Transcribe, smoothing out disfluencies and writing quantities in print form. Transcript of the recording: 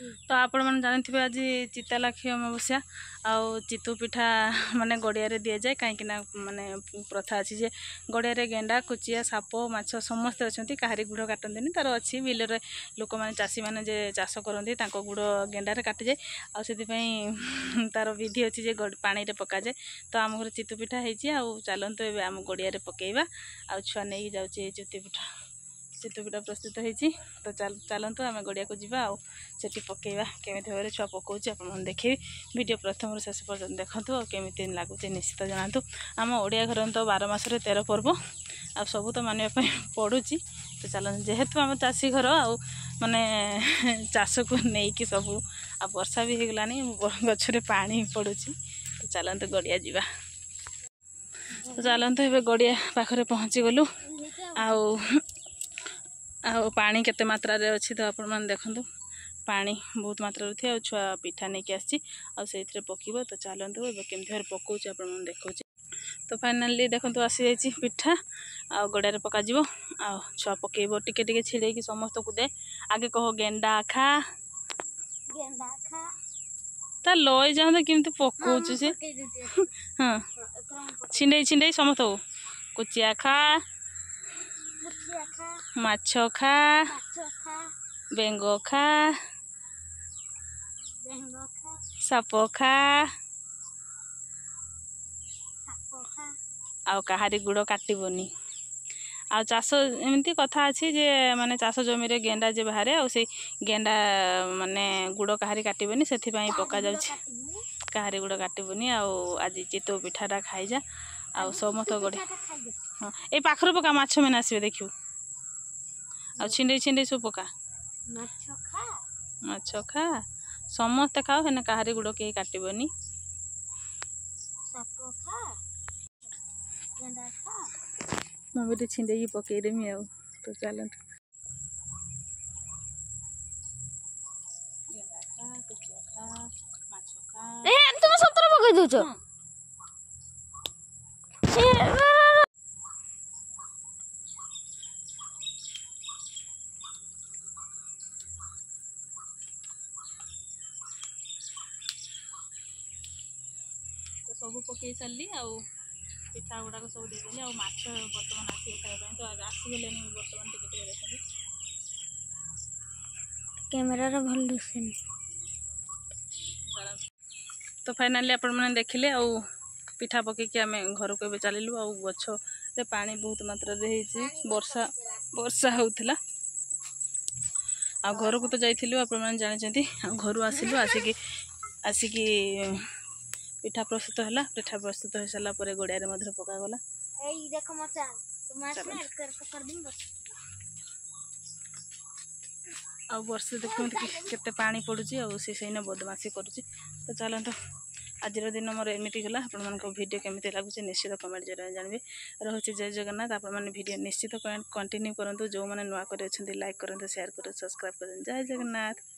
तो आपण मैंने जानते आज चितालाखी अमावस्या आउ चितू पिठा माने गड़िया दि जाए कहीं माने प्रथा अच्छी जे गड़िया गेंडा कुचिया साप माछ समस्ते अच्छा कहारी गुड़ काटती तार अच्छी बिलर लोक मैंने चाषी मैंने जे चाष करती गुड़ गेंडार काटी जाए आउ तार विधि अच्छी जे पानी रे पका जाए तो आम घर चितू पिठा हो चलतु ए आम गड़िया पकईवा आ छुआ नहीं जाऊँचे चितू पिठा प्रस्तुत होती तो चलतु आम गड़िया को जीवा आठी पकईवा केमी भाव में छुआ पकाऊँ आप देखिए वीडियो प्रथम शेष पर्यटन देखूँ और केमी लगुच निश्चित जनातु आम ओडिया घर तो 12 मासरे 13 पर्व आ सब तो मानवाई पड़ुची तो चलते जेहेतु आम चाषी घर आउ माने चाष को लेकिन सब आ वर्षा भी होगलानी गचरे पानी पड़ुची तो चलते गड़िया जीवा तो चलते ए गड़िया पाखरे पहुँची गलु आउ पानी केते मात्रा रे अच्छी तो आपण मैंने देखु पानी बहुत मात्रा थी आ छुआ पिठा नहीं कि आसी पकब तो चलतु ए केमी भाव पकाऊँ आप देखा तो फाइनाली देखो आसी जाइए पिठा आ गड़िया पका छुआ पकईब टिके टिके छिड़े समस्त को दे आगे कह गेंडा खा ता लई जाऊँ केमती पकाऊँ से हाँ छिंडे छिंडे समस्त कुचिया खा माछ खा बेंग खा साप खा आउ कहारी गुड़ काटबनी आ चाष एमती कथा अच्छी जे माने चाष जमी रे गेंडा जे बाहर आ गेंडा माने गुड़ कहारी काटबनी से पका जा कहारी गुड़ काटबनी आज चितौ पिठाटा खाईजा आ समस्त गड़े हाँ ये पाखर पका माछ मैंने आसबे देखियो आ छिंडे छिंडे सब पका माछ खा समस्ते खाओ है कहारी गुड़ कहीं काटबनी मम्मी छिंडे पकईदेमी आ तो चलते तुम सब तरह पकई दउछ तो सब पकई सारी पिठा गुड़ाक सब देदेली आछ बर्तमान आसिए खाया तो आसीगले बर्तमान टिके देखते कैमेरा भल दिशेनी तो फाइनाली आपण मैंने देखिले आ पिठा पकईकि आम घर को चलू आ गचरे पानी बहुत मात्रा वर्षा वर्षा होता आ घर को तो जाइलु आप जानते घर आसिलु आसिकी पिठा प्रस्तुत है पिठा प्रस्तुत हो सारापर गड़िया पकागला आ वर्षे देखते केते पानी पड़ुची से बदमाशी करुच्ची तो चलते आज दिन मोर एमती गला आप वीडियो केमी लगुच निश्चित कमेंट जरिए जानवे रही जय जगन्नाथ आप वीडियो निश्चित कंटिन्यू करूँ जो मैंने नुआ कर लाइक करूँ शेयर करूँ सब्सक्राइब करूँ जय जगन्नाथ।